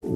Now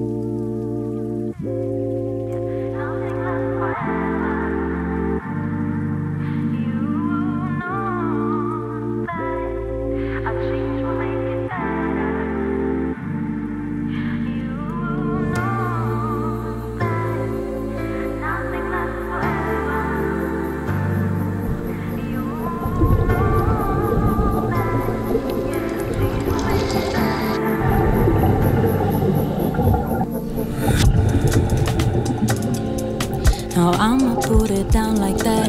I'ma put it down like that.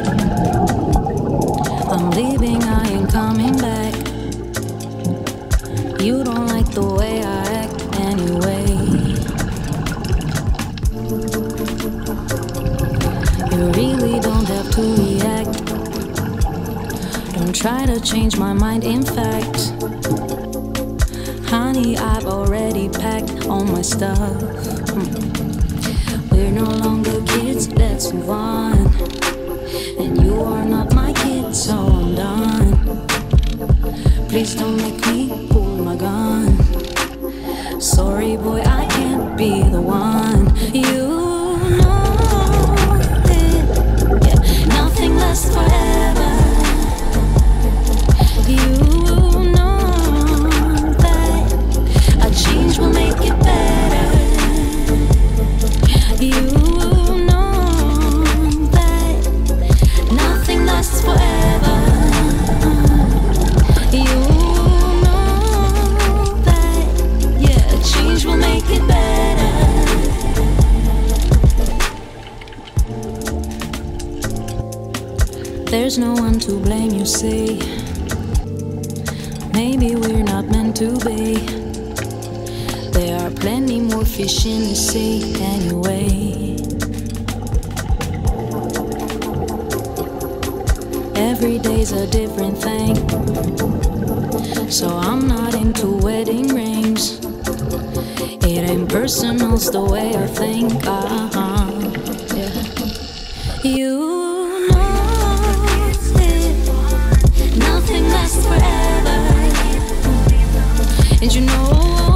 I'm leaving, I ain't coming back. You don't like the way I act anyway. You really don't have to react. Don't try to change my mind, in fact. Honey, I've already packed all my stuff. We're no longer kids, let's move on. And you are not my kid, so I'm done. Please don't make me pull my gun. Sorry boy, I can't be the one. You know it, yeah, nothing lasts forever. You know that a change will make it better. You know that nothing lasts forever. You know that, yeah, a change will make it better. There's no one to blame, you see. Maybe we're not meant to be. There are plenty more fish in the sea anyway. Every day's a different thing, so I'm not into wedding rings. It ain't personal, it's the way I think. Yeah. You know it, nothing lasts forever, and you know